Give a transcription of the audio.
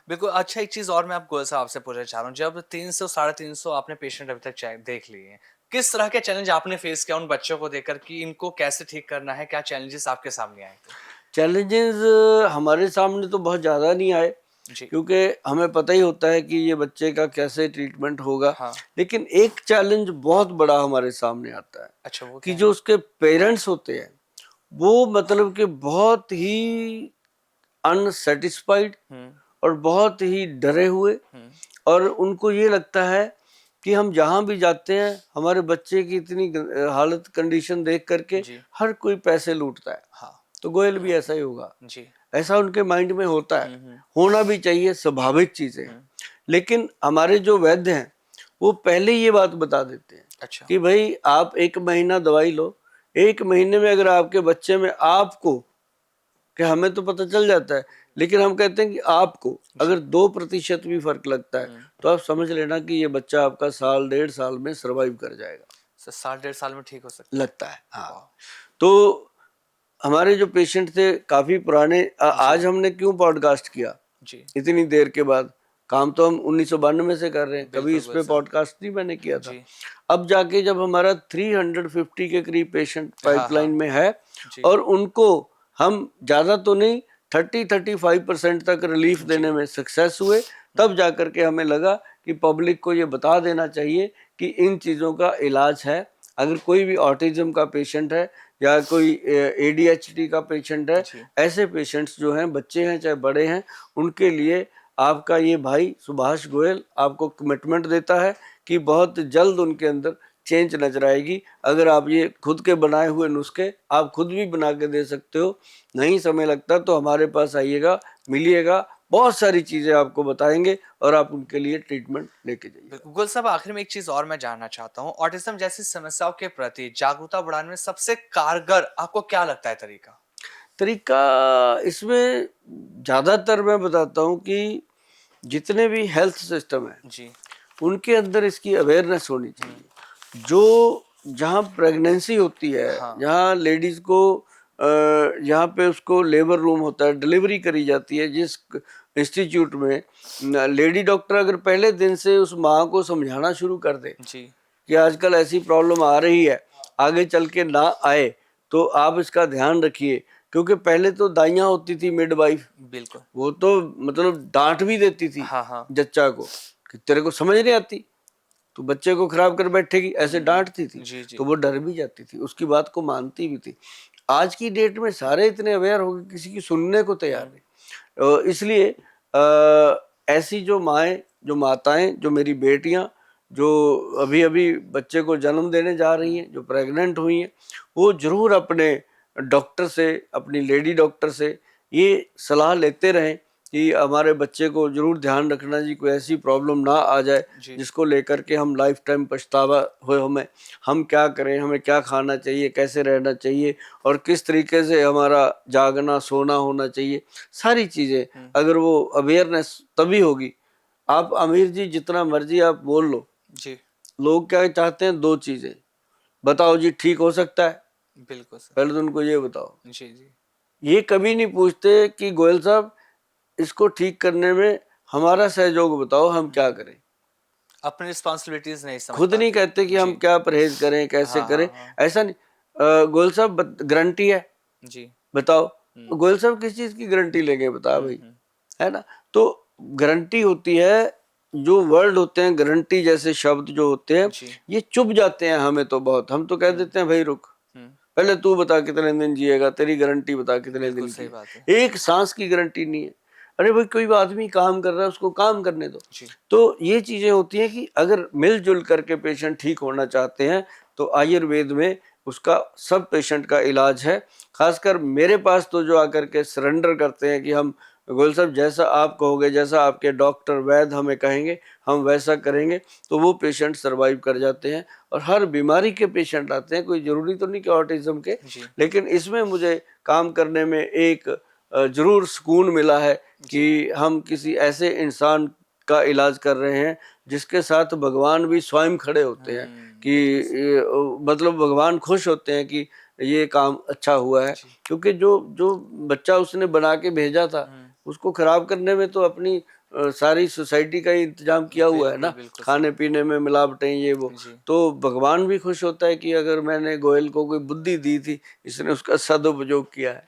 बिल्कुल, अच्छा एक चीज़ और मैं आप गोयल साहब आपसे पूछना चाह रहा हूँ, जब 300 साढ़े 300 आपने पेशेंट अभी तक चेक देख लिए हैं, किस तरह के चैलेंज आपने फेस किया उन बच्चों को देखकर कि इनको कैसे ठीक करना है? क्या चैलेंजेस आपके सामने आए थे? चैलेंजेस हमारे सामने तो बहुत ज़्यादा नहीं आए, जी। क्योंकि हमें पता ही होता है कि ये बच्चे का कैसे ट्रीटमेंट होगा। हाँ। लेकिन एक चैलेंज बहुत बड़ा हमारे सामने आता है अच्छा, वो कि क्या जो है? उसके पेरेंट्स होते हैं, वो मतलब कि बहुत ही अनसैटिस्फाइड हुँ, और बहुत ही डरे हुए, हुँ। और उनको ये लगता है कि हम जहाँ भी जाते हैं हमारे बच्चे की इतनी हालत कंडीशन देख करके जी। हर कोई पैसे लूटता है। हाँ। तो गोयल भी ऐसा ही होगा, जी। ऐसा उनके माइंड में होता है। हुँ, हुँ, होना भी चाहिए, स्वाभाविक चीज़ें हैं। हुँ। लेकिन हमारे जो वैद्य हैं, वो पहले ये बात बता देते हैं अच्छा। कि भाई आप 1 महीना दवाई लो, 1 महीने में अगर आपके बच्चे में आपको, कि हमें तो पता चल जाता है, लेकिन हम कहते हैं कि आपको अगर जी। 2% भी फ़र्क लगता है, हुँ। तो आप समझ लेना कि ये बच्चा आपका साल, डेढ़ साल में सर्वाइव कर जाएगा, साल डेढ़ साल में ठीक हो सकता है। लगता है। हाँ, वाह! तो हमारे जो पेशेंट थे काफ़ी पुराने, जी, आज हमने क्यों पॉडकास्ट किया जी। इतनी देर के बाद? काम तो हम 1992 से कर रहे हैं, कभी बिल्कुल, इस गोयल पे साहब। पॉडकास्ट नहीं मैंने किया था। जी। अब जाके जब हमारा 350 के करीब पेशेंट हाँ, पाइपलाइन हाँ। में है, जी, और उनको हम ज़्यादा तो नहीं 30-35% तक रिलीफ जी। देने में सक्सेस हुए, हुँ, तब जाकर के हमें लगा कि पब्लिक को ये बता देना चाहिए कि इन चीज़ों का इलाज है। अगर कोई भी ऑटिज़्म का पेशेंट है या कोई एडीएचडी का पेशेंट है, जी। ऐसे पेशेंट्स जो हैं, बच्चे हैं चाहे बड़े हैं, उनके लिए आपका ये भाई सुभाष गोयल आपको कमिटमेंट देता है कि बहुत जल्द उनके अंदर चेंज नजर आएगी। अगर आप ये खुद के बनाए हुए नुस्खे आप खुद भी बना के दे सकते हो, नहीं समय लगता तो हमारे पास आइएगा, मिलिएगा, बहुत सारी चीज़ें आपको बताएंगे और आप उनके लिए ट्रीटमेंट लेके जाइएगा। बिल्कुल, गुल साहब आखिर में एक चीज़ और मैं जानना चाहता हूँ, ऑटिज़्म जैसी समस्याओं के प्रति जागरूकता बढ़ाने में सबसे कारगर आपको क्या लगता है तरीका? तरीका इसमें ज़्यादातर मैं बताता हूँ कि जितने भी हेल्थ सिस्टम है, जी। उनके अंदर इसकी अवेयरनेस होनी हुँ। चाहिए। जो जहाँ प्रेगनेंसी होती है, हाँ। जहाँ लेडीज़ को जहाँ पे उसको लेबर रूम होता है, डिलीवरी करी जाती है, जिस इंस्टीट्यूट में लेडी डॉक्टर अगर पहले दिन से उस माँ को समझाना शुरू कर दे जी। कि आजकल ऐसी प्रॉब्लम आ रही है, आगे चल के ना आए, तो आप इसका ध्यान रखिए। क्योंकि पहले तो दाइयाँ होती थी मिडवाइफ, बिल्कुल। वो तो मतलब डांट भी देती थी हाँ, हाँ। जच्चा को कि तेरे को समझ नहीं आती, तो बच्चे को खराब कर बैठेगी, ऐसे हुँ। डांटती थी। जी, तो जी। वो डर भी जाती थी, उसकी बात को मानती भी थी। आज की डेट में सारे इतने अवेयर हो गए, किसी की सुनने को तैयार हुँ। नहीं। इसलिए ऐसी जो माएँ, जो माताएं, जो मेरी बेटियां, जो अभी अभी बच्चे को जन्म देने जा रही हुँ। हैं, जो प्रेग्नेंट हुई हैं, वो जरूर अपने डॉक्टर से, अपनी लेडी डॉक्टर से ये सलाह लेते रहें कि हमारे बच्चे को जरूर ध्यान रखना जी, कोई ऐसी प्रॉब्लम ना आ जाए जी। जिसको लेकर के हम लाइफ टाइम पछतावा हो हमें। हम क्या करें, हमें क्या खाना चाहिए, कैसे रहना चाहिए, और किस तरीके से हमारा जागना सोना होना चाहिए, सारी चीज़ें हुँ। अगर वो अवेयरनेस तभी होगी। आप अमीर जी जितना मर्जी आप बोल लो, जी। लोग क्या चाहते हैं, दो चीज़ें, बताओ जी ठीक हो सकता है, बिल्कुल सर। पहले तो उनको ये बताओ। जी, जी। ये कभी नहीं पूछते कि गोयल साहब इसको ठीक करने में हमारा सहयोग बताओ, हम हुँ। क्या करें। अपनी रिस्पॉन्सिबिलिटीज़ नहीं समझ खुद नहीं पाते। कहते कि हम जी। क्या परहेज करें, कैसे हाँ, करें, हाँ, हाँ। ऐसा नहीं। गोयल साहब गारंटी है, जी। बताओ। हुँ। गोयल साहब किस चीज़ की गारंटी लेंगे, बता हुँ, भाई, हुँ। है ना? तो गारंटी होती है, जो वर्ड होते हैं गारंटी जैसे शब्द जो होते हैं, जी। ये चुभ जाते हैं हमें तो बहुत। हम तो कह हुँ, देते हैं भाई रुक, हुँ। पहले तू बता कितने दिन जिएगा, तेरी गारंटी बता कितने बिल्कुल दिन की सही है। बात है। एक सांस की गारंटी नहीं है। अरे भाई कोई आदमी काम कर रहा है, उसको काम करने दो। जी। तो ये चीजें होती हैं कि अगर मिलजुल करके पेशेंट ठीक होना चाहते हैं, तो आयुर्वेद में उसका सब पेशेंट का इलाज है। खासकर मेरे पास तो जो आकर के सरेंडर करते हैं कि हम गोयल साहब जैसा आप कहोगे, जैसा आपके डॉक्टर वैद्य हमें कहेंगे, हम वैसा करेंगे, तो वो पेशेंट सरवाइव कर जाते हैं। और हर बीमारी के पेशेंट आते हैं, कोई ज़रूरी तो नहीं कि ऑटिज़्म के। जी। लेकिन इसमें मुझे काम करने में एक ज़रूर सुकून मिला है जी। कि हम किसी ऐसे इंसान का इलाज कर रहे हैं जिसके साथ भगवान भी स्वयं खड़े होते हैं कि बिल्कुल सही। मतलब भगवान खुश होते हैं कि ये काम अच्छा हुआ है। जी। क्योंकि जो जो बच्चा उसने बना के भेजा था, हुँ। उसको खराब करने में तो अपनी सारी सोसाइटी का ही इंतजाम किया हुआ है ना, बिल्कुल खाने पीने में मिलावटें ये वो। जी। तो भगवान भी खुश होता है कि अगर मैंने गोयल को कोई बुद्धि दी थी, इसने उसका सदुपयोग किया है।